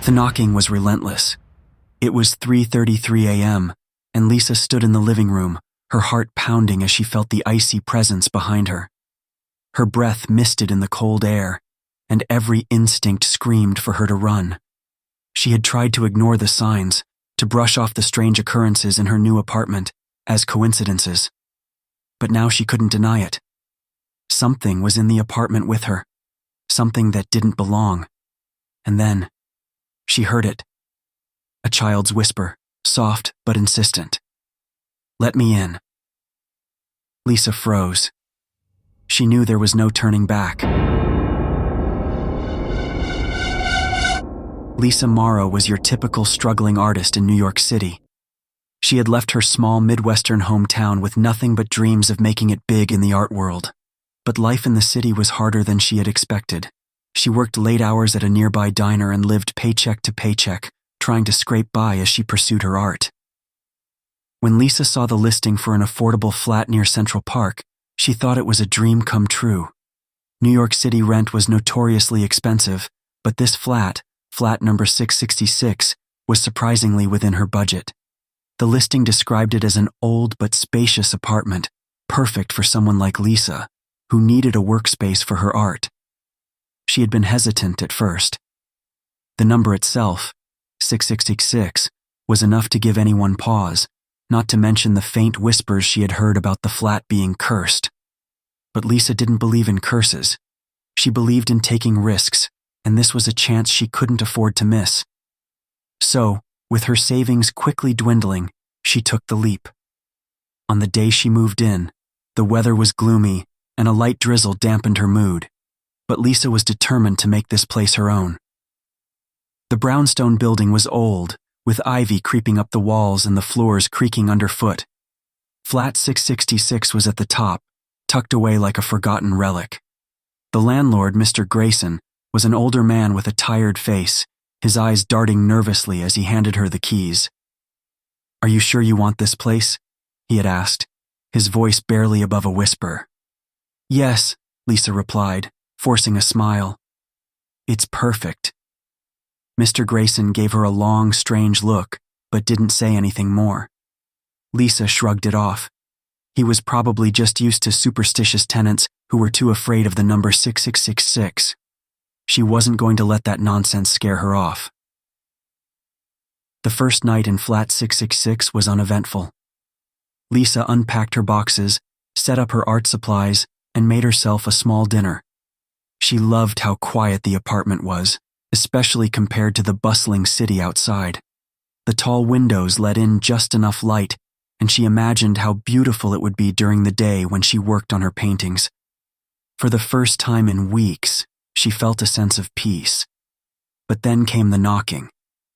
The knocking was relentless. It was 3:33 a.m., and Lisa stood in the living room, her heart pounding as she felt the icy presence behind her. Her breath misted in the cold air, and every instinct screamed for her to run. She had tried to ignore the signs, to brush off the strange occurrences in her new apartment as coincidences. But now she couldn't deny it. Something was in the apartment with her, something that didn't belong. And then, she heard it. A child's whisper, soft but insistent. "Let me in." Lisa froze. She knew there was no turning back. Lisa Morrow was your typical struggling artist in New York City. She had left her small Midwestern hometown with nothing but dreams of making it big in the art world. But life in the city was harder than she had expected. She worked late hours at a nearby diner and lived paycheck to paycheck, trying to scrape by as she pursued her art. When Lisa saw the listing for an affordable flat near Central Park, she thought it was a dream come true. New York City rent was notoriously expensive, but this flat number 666, was surprisingly within her budget. The listing described it as an old but spacious apartment, perfect for someone like Lisa, who needed a workspace for her art. She had been hesitant at first. The number itself, 6666, was enough to give anyone pause, not to mention the faint whispers she had heard about the flat being cursed. But Lisa didn't believe in curses. She believed in taking risks, and this was a chance she couldn't afford to miss. So, with her savings quickly dwindling, she took the leap. On the day she moved in, the weather was gloomy and a light drizzle dampened her mood, but Lisa was determined to make this place her own. The brownstone building was old, with ivy creeping up the walls and the floors creaking underfoot. Flat 666 was at the top, tucked away like a forgotten relic. The landlord, Mr. Grayson, was an older man with a tired face, his eyes darting nervously as he handed her the keys. "Are you sure you want this place?" he had asked, his voice barely above a whisper. "Yes," Lisa replied, forcing a smile. "It's perfect." Mr. Grayson gave her a long, strange look, but didn't say anything more. Lisa shrugged it off. He was probably just used to superstitious tenants who were too afraid of the number 6666. She wasn't going to let that nonsense scare her off. The first night in flat 666 was uneventful. Lisa unpacked her boxes, set up her art supplies, and made herself a small dinner. She loved how quiet the apartment was, especially compared to the bustling city outside. The tall windows let in just enough light, and she imagined how beautiful it would be during the day when she worked on her paintings. For the first time in weeks, she felt a sense of peace. But then came the knocking.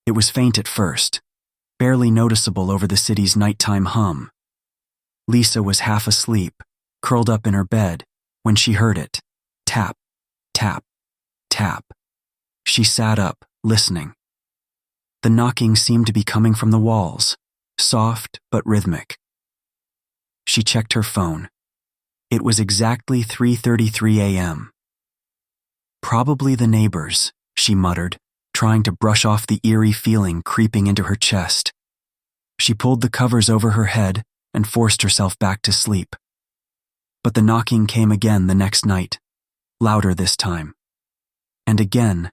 It was faint at first, barely noticeable over the city's nighttime hum. Lisa was half asleep, curled up in her bed, when she heard it. Tap, tap, tap. She sat up, listening. The knocking seemed to be coming from the walls, soft but rhythmic. She checked her phone. It was exactly 3:33 a.m. "Probably the neighbors," she muttered, trying to brush off the eerie feeling creeping into her chest. She pulled the covers over her head and forced herself back to sleep. But the knocking came again the next night, louder this time. And again,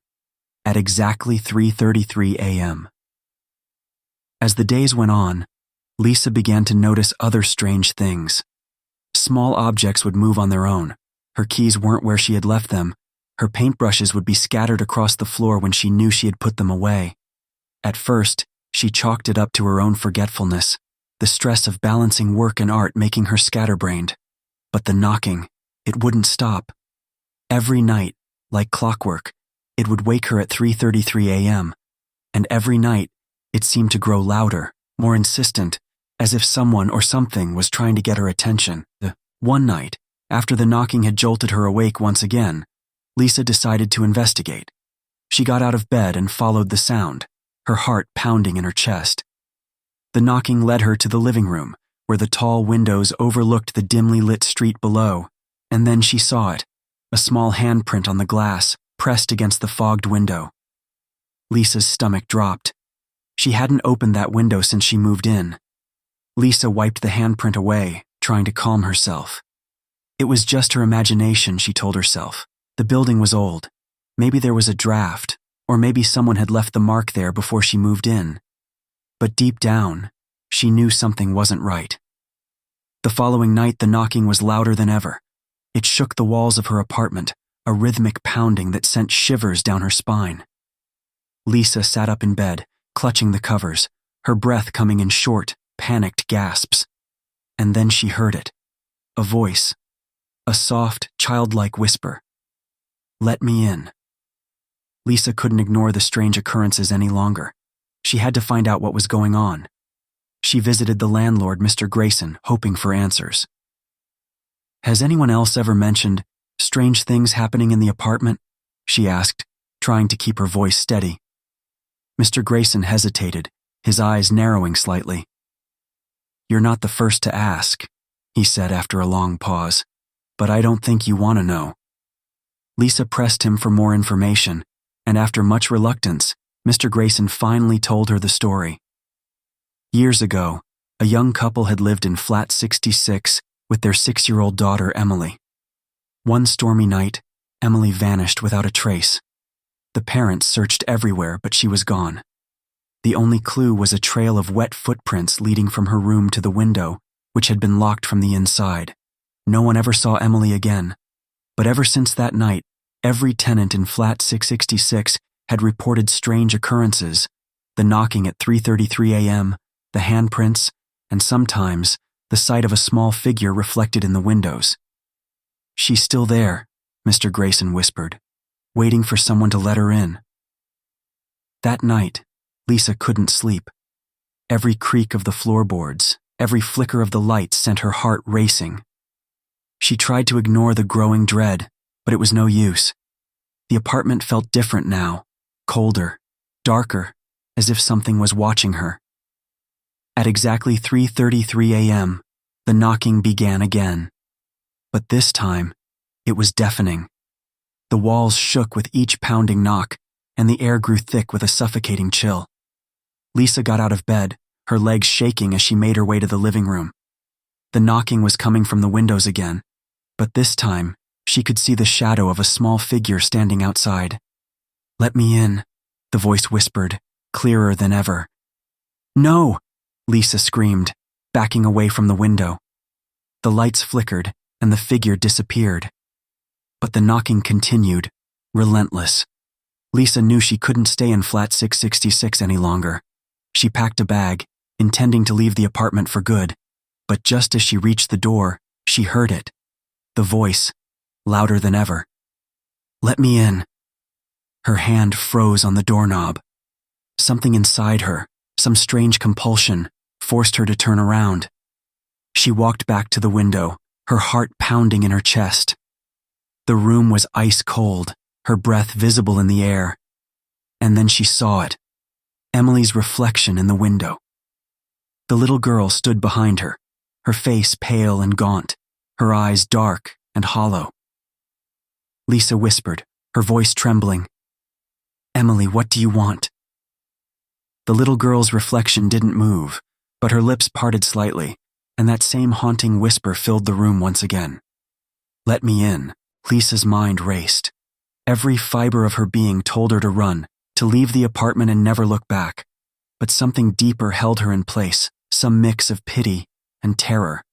at exactly 3:33 a.m. As the days went on, Lisa began to notice other strange things. Small objects would move on their own. Her keys weren't where she had left them. Her paintbrushes would be scattered across the floor when she knew she had put them away. At first, she chalked it up to her own forgetfulness, the stress of balancing work and art making her scatterbrained. But the knocking, it wouldn't stop. Every night, like clockwork, it would wake her at 3:33 a.m., and every night, it seemed to grow louder, more insistent, as if someone or something was trying to get her attention. One night, after the knocking had jolted her awake once again, Lisa decided to investigate. She got out of bed and followed the sound, her heart pounding in her chest. The knocking led her to the living room, where the tall windows overlooked the dimly lit street below, and then she saw it, a small handprint on the glass, pressed against the fogged window. Lisa's stomach dropped. She hadn't opened that window since she moved in. Lisa wiped the handprint away, trying to calm herself. It was just her imagination, she told herself. The building was old. Maybe there was a draft, or maybe someone had left the mark there before she moved in. But deep down, she knew something wasn't right. The following night, the knocking was louder than ever. It shook the walls of her apartment, a rhythmic pounding that sent shivers down her spine. Lisa sat up in bed, clutching the covers, her breath coming in short, panicked gasps. And then she heard it. A voice. A soft, childlike whisper. "Let me in." Lisa couldn't ignore the strange occurrences any longer. She had to find out what was going on. She visited the landlord, Mr. Grayson, hoping for answers. "Has anyone else ever mentioned strange things happening in the apartment?" she asked, trying to keep her voice steady. Mr. Grayson hesitated, his eyes narrowing slightly. "You're not the first to ask," he said after a long pause, "but I don't think you want to know." Lisa pressed him for more information, and after much reluctance, Mr. Grayson finally told her the story. Years ago, a young couple had lived in flat 66 with their 6-year-old daughter, Emily. One stormy night, Emily vanished without a trace. The parents searched everywhere, but she was gone. The only clue was a trail of wet footprints leading from her room to the window, which had been locked from the inside. No one ever saw Emily again. But ever since that night, every tenant in flat 666 had reported strange occurrences: the knocking at 3:33 a.m., the handprints, and sometimes the sight of a small figure reflected in the windows. "She's still there," Mr. Grayson whispered, waiting for someone to let her in. That night, Lisa couldn't sleep. Every creak of the floorboards, every flicker of the lights sent her heart racing. She tried to ignore the growing dread, but it was no use. The apartment felt different now, colder, darker, as if something was watching her. At exactly 3:33 a.m., the knocking began again. But this time, it was deafening. The walls shook with each pounding knock, and the air grew thick with a suffocating chill. Lisa got out of bed, her legs shaking as she made her way to the living room. The knocking was coming from the windows again, but this time, she could see the shadow of a small figure standing outside. "Let me in," the voice whispered, clearer than ever. "No!" Lisa screamed, backing away from the window. The lights flickered, and the figure disappeared. But the knocking continued, relentless. Lisa knew she couldn't stay in flat 666 any longer. She packed a bag, intending to leave the apartment for good, but just as she reached the door, she heard it. The voice, louder than ever. "Let me in." Her hand froze on the doorknob. Something inside her, some strange compulsion, forced her to turn around. She walked back to the window, her heart pounding in her chest. The room was ice cold, her breath visible in the air. And then she saw it. Emily's reflection in the window. The little girl stood behind her, her face pale and gaunt, her eyes dark and hollow. Lisa whispered, her voice trembling, "Emily, what do you want?" The little girl's reflection didn't move, but her lips parted slightly, and that same haunting whisper filled the room once again. "Let me in." Lisa's mind raced. Every fiber of her being told her to run, to leave the apartment and never look back. But something deeper held her in place, some mix of pity and terror.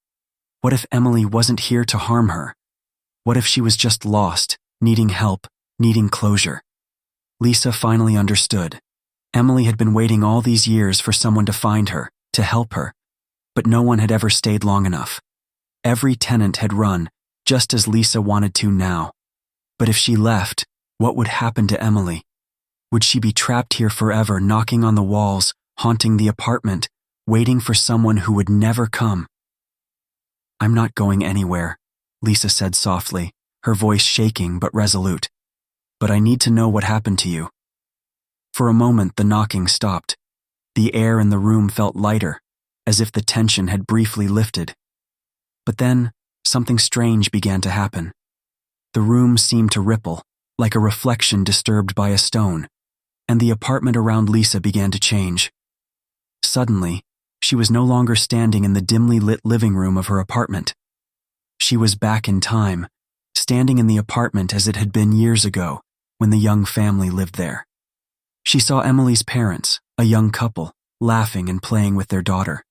What if Emily wasn't here to harm her? What if she was just lost, needing help, needing closure? Lisa finally understood. Emily had been waiting all these years for someone to find her, to help her, but no one had ever stayed long enough. Every tenant had run, just as Lisa wanted to now. But if she left, what would happen to Emily? Would she be trapped here forever, knocking on the walls, haunting the apartment, waiting for someone who would never come? "I'm not going anywhere," Lisa said softly, her voice shaking but resolute. "But I need to know what happened to you." For a moment, the knocking stopped. The air in the room felt lighter, as if the tension had briefly lifted. But then, something strange began to happen. The room seemed to ripple, like a reflection disturbed by a stone. and the apartment around Lisa began to change. Suddenly, she was no longer standing in the dimly lit living room of her apartment. She was back in time, standing in the apartment as it had been years ago, when the young family lived there. She saw Emily's parents, a young couple, laughing and playing with their daughter.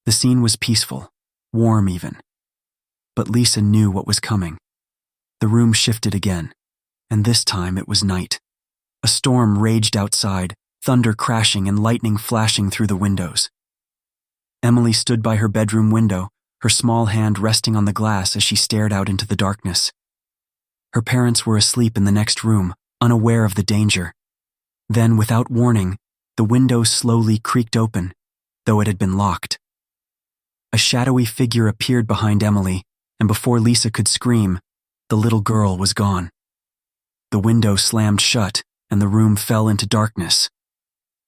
The scene was peaceful, warm even. But Lisa knew what was coming. The room shifted again, and this time it was night. A storm raged outside, thunder crashing and lightning flashing through the windows. Emily stood by her bedroom window, her small hand resting on the glass as she stared out into the darkness. Her parents were asleep in the next room, unaware of the danger. Then, without warning, the window slowly creaked open, though it had been locked. A shadowy figure appeared behind Emily, and before Lisa could scream, the little girl was gone. The window slammed shut, and the room fell into darkness.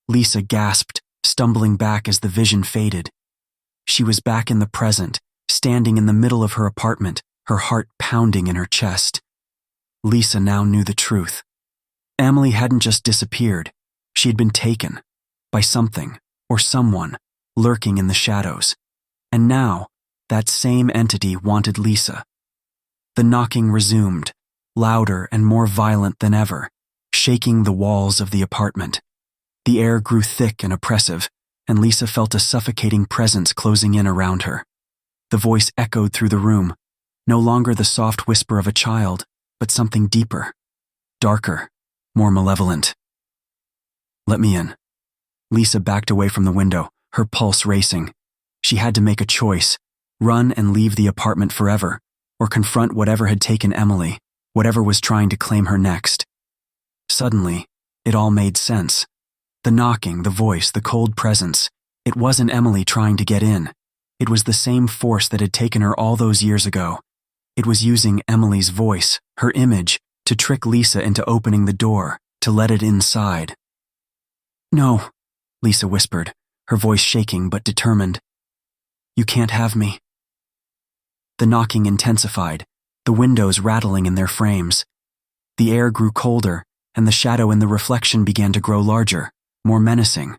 Lisa gasped, stumbling back as the vision faded. She was back in the present, standing in the middle of her apartment, her heart pounding in her chest. Lisa now knew the truth. Emily hadn't just disappeared. She had been taken by something or someone lurking in the shadows. And now, that same entity wanted Lisa. The knocking resumed, louder and more violent than ever, shaking the walls of the apartment. The air grew thick and oppressive, and Lisa felt a suffocating presence closing in around her. The voice echoed through the room, no longer the soft whisper of a child, but something deeper, darker, more malevolent. "Let me in." Lisa backed away from the window, her pulse racing. She had to make a choice, run and leave the apartment forever, or confront whatever had taken Emily, whatever was trying to claim her next. Suddenly, it all made sense. The knocking, the voice, the cold presence. It wasn't Emily trying to get in. It was the same force that had taken her all those years ago. It was using Emily's voice, her image, to trick Lisa into opening the door, to let it inside. "No," Lisa whispered, her voice shaking but determined. "You can't have me." The knocking intensified, the windows rattling in their frames. The air grew colder, and the shadow in the reflection began to grow larger, more menacing.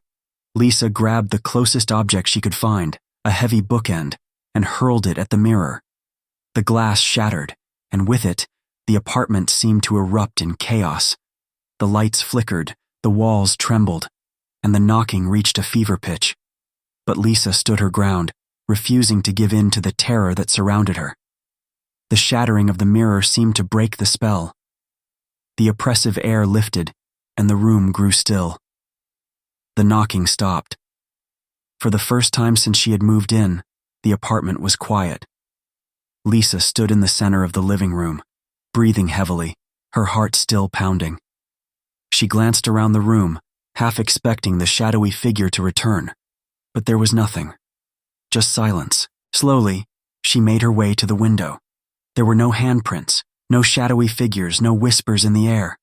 Lisa grabbed the closest object she could find, a heavy bookend, and hurled it at the mirror. The glass shattered, and with it, the apartment seemed to erupt in chaos. The lights flickered, the walls trembled, and the knocking reached a fever pitch. But Lisa stood her ground, refusing to give in to the terror that surrounded her. The shattering of the mirror seemed to break the spell. The oppressive air lifted, and the room grew still. The knocking stopped. For the first time since she had moved in, the apartment was quiet. Lisa stood in the center of the living room, breathing heavily, her heart still pounding. She glanced around the room, half expecting the shadowy figure to return, but there was nothing. Just silence. Slowly, she made her way to the window. There were no handprints, no shadowy figures, no whispers in the air.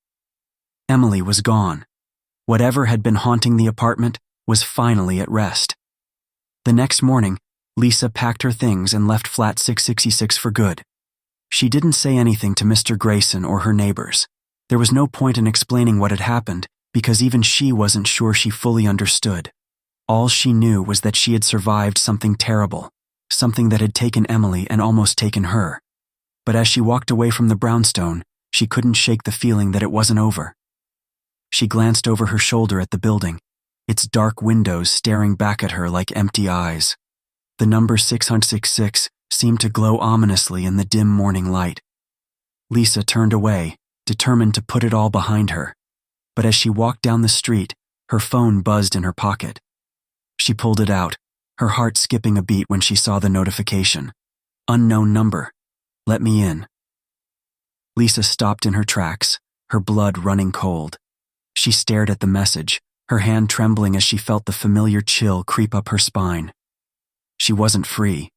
Emily was gone. Whatever had been haunting the apartment was finally at rest. The next morning, Lisa packed her things and left flat 666 for good. She didn't say anything to Mr. Grayson or her neighbors. There was no point in explaining what had happened, because even she wasn't sure she fully understood. All she knew was that she had survived something terrible, something that had taken Emily and almost taken her. But as she walked away from the brownstone, she couldn't shake the feeling that it wasn't over. She glanced over her shoulder at the building, its dark windows staring back at her like empty eyes. The number 666 seemed to glow ominously in the dim morning light. Lisa turned away, determined to put it all behind her. But as she walked down the street, her phone buzzed in her pocket. She pulled it out, her heart skipping a beat when she saw the notification. "Unknown number. Let me in." Lisa stopped in her tracks, her blood running cold. She stared at the message, her hand trembling as she felt the familiar chill creep up her spine. She wasn't free.